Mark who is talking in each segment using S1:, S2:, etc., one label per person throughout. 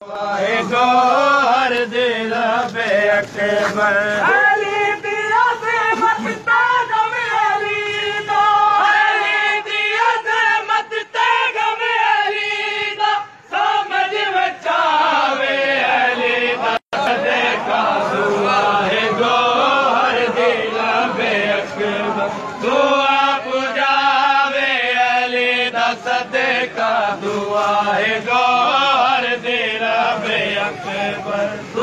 S1: गोहर दिल बे अकबर अली दिया से मत तागम अली दो अली दिया से मत तागम अली दो समझ बचावे अली दा सदका दुआ है गोहर दिल बे अकबर दुआ पुजावे अली दा सदका दुआ है गोहर दिल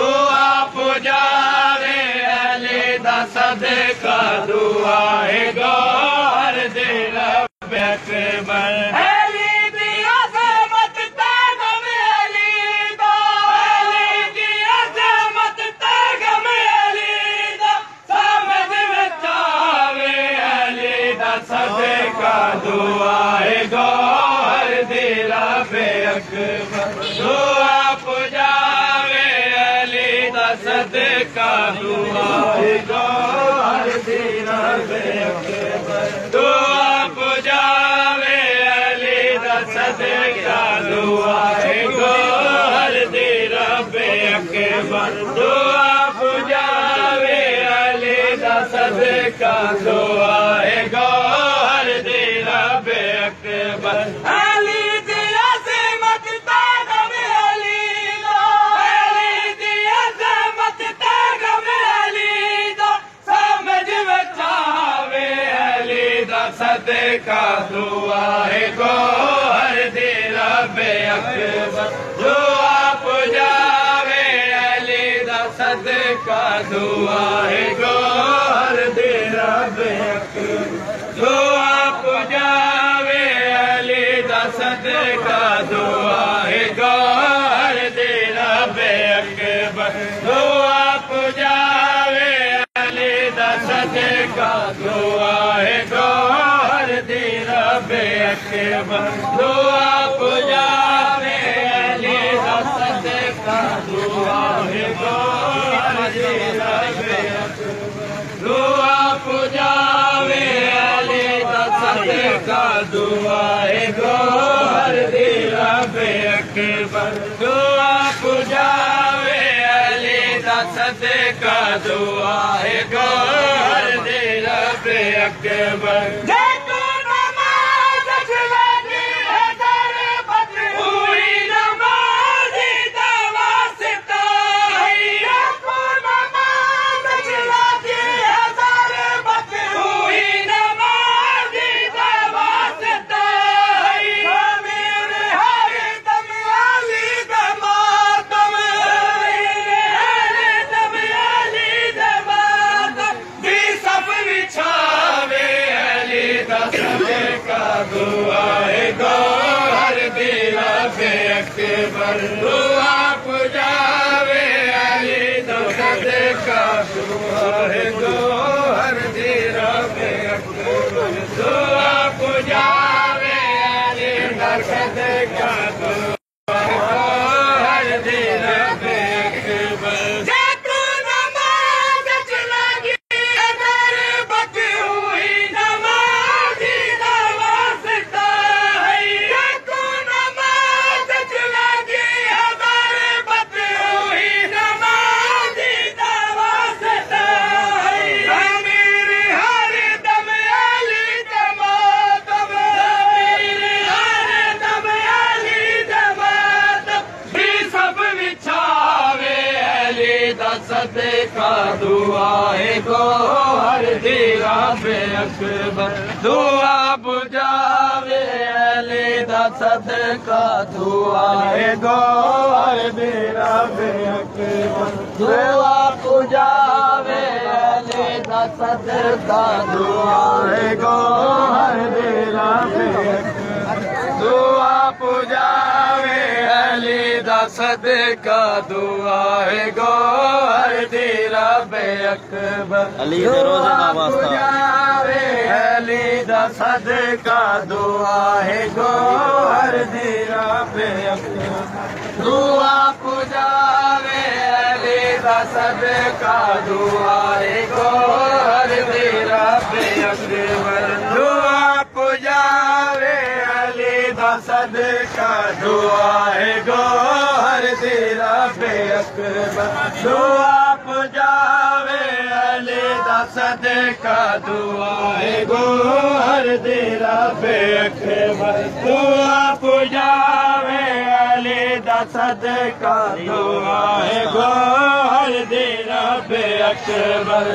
S1: दुआ पुजारे अली दा सदका दुआ है गोहर दिल बे अकबर अली दिया से मत तागम अली दो अली दिया से मत तागम अली दो समझ बचावे अली दा सदका दुआ है गोहर दिल बे अकबर दुआ पुजावे अली दा सदका दुआ है गोहर दिल बे अकबर दुआ पुजावे अली दा सदका दुआ है गोहर दिल बे अकबर दुआ पुजावे अली दा सदका दुआ है गोहर दिल बे अकबर अली दिया से मत तागम अली दो अली दिया से मत तागम अली दो समझ बचावे अली दा सदका दुआ है गोहर दिल बे अकबर दुआ पुजावे अली दा सदका दुआ है गोहर दिल बे अकबर दुआ पुजावे अली दा सदका दुआ है गोहर दिल बे अकबर दुआ पुजावे अली दा सदका दुआ है गोहर दिल बे अकबर दुआ पुजावे अली दा सदका दुआ है गोहर दिल बे अकबर दुआ पुजावे अली दा सदका दुआ है गोहर दिल बे अकबर दुआ पुजावे अली दा सदका दुआ है गोहर दिल बे अकबर दुआ है गोहर दिल बे अकबर दुआ पुजावे अली दा सदका दुआ है गोहर दिल बे अकबर दुआ पुजावे अली दा सदका दुआ है गोहर दिल बे अकबर सदका दुआ है गोहर दिल बे अकबर दुआ पुजावे अली दा सदका दुआ है गोहर दिल बे अकबर दुआ पुजावे अली दा सदका दुआ है गोहर दिल बे अकबर दुआ पुजावे अली दा सदका दुआ है गोहर दिल बे अकबर अली दे रोज़े दा वास्ता अली दा सदका दुआ है गोहर दिल बे अकबर दुआ पुजावे अली दा सदका दुआ है गोहर दिल बे अकबर दुआ पुजावे अली दा सदका दुआ है गोहर दिल पे अकबर दुआ पुजावे अली दा सदका दुआए गोहर दे रब्बे अकबर दुआ पुजावे अली दा सदका दुआए गोहर दे रब्बे अकबर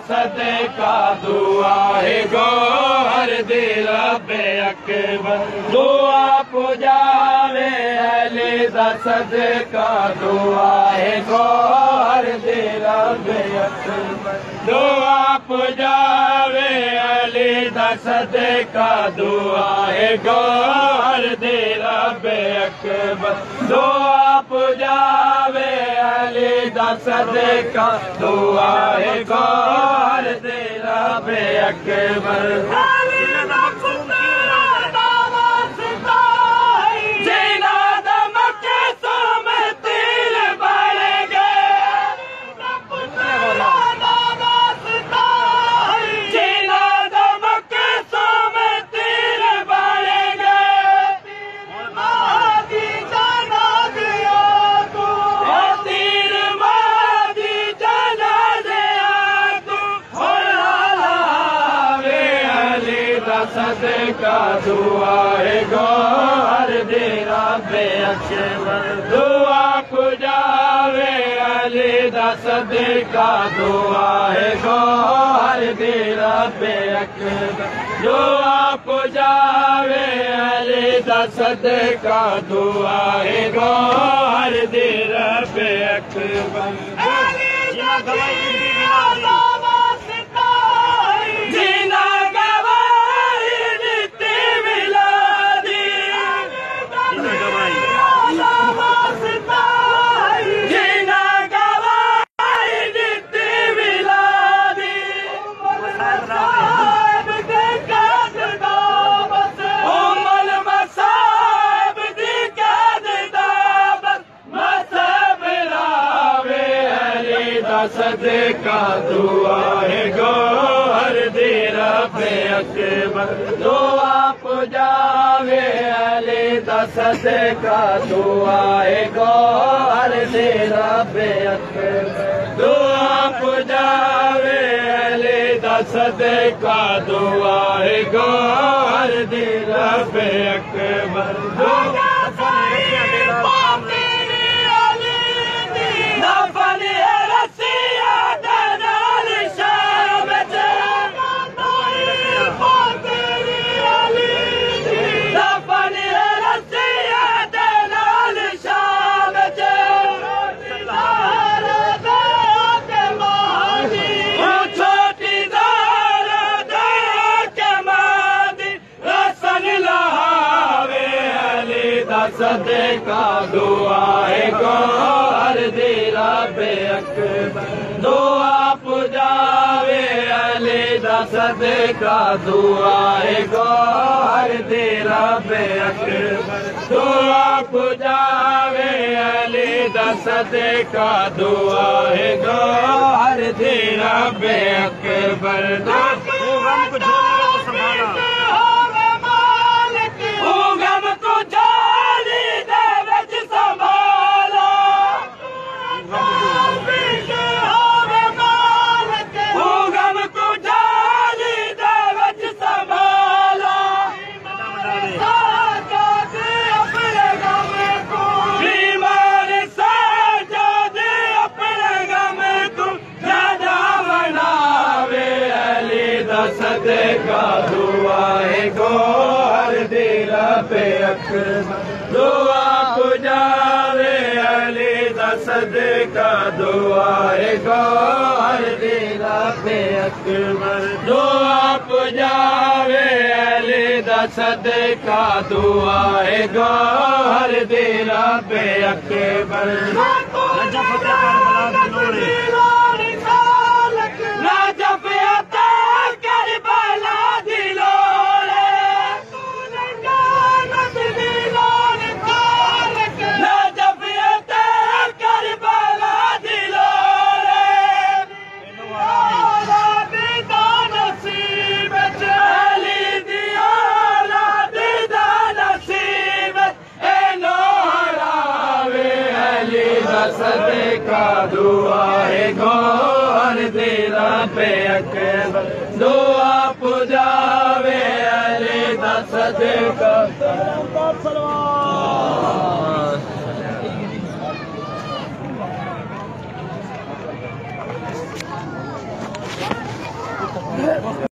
S1: सदका दुआए गोहर दे रब्बे अकबर दुआ पुजावे अली दा सदका दुआए गोहर दे रब्बे अकबर दुआ पुजावे अली दा सदका दुआए गोहर दे रब्बे अकबर दुआ पुजावे अली दा सदका दुआए गोहर दे रब्बे अकबर सदका दुआए गोहर दे रब्बे अकबर दुआ पुजावे अली दा सदका दुआए गोहर दे रब्बे अकबर दुआ पुजावे अली दा सदका दुआए गोहर दे रब्बे अकबर सदका दुआए गोहर दे रब्बे अकबर दुआ पुजावे अली दा सदका दुआए गोहर दे रब्बे अकबर दुआ पुजावे अली दा सदका दुआए गोहर दे रब्बे अकबर सदका दुआए गोहर दे रब्बे अकबर दुआ पुजावे अली दा सदका दुआए गोहर दे रब्बे अकबर दुआ पुजावे अली दा सदका दुआए गोहर दे रब्बे अकबर सदका दुआए गोहर दे रब्बे अकबर दुआ पुजावे अली दा सदका दुआए गौहर दी रब्बे अकबर दुआ पुजावे अली दा सदका दुआए गौहर दी रब्बे अकबर सदका दुआए गौहर दी रब्बे अकबर दुआ पुजावे अली दा सदका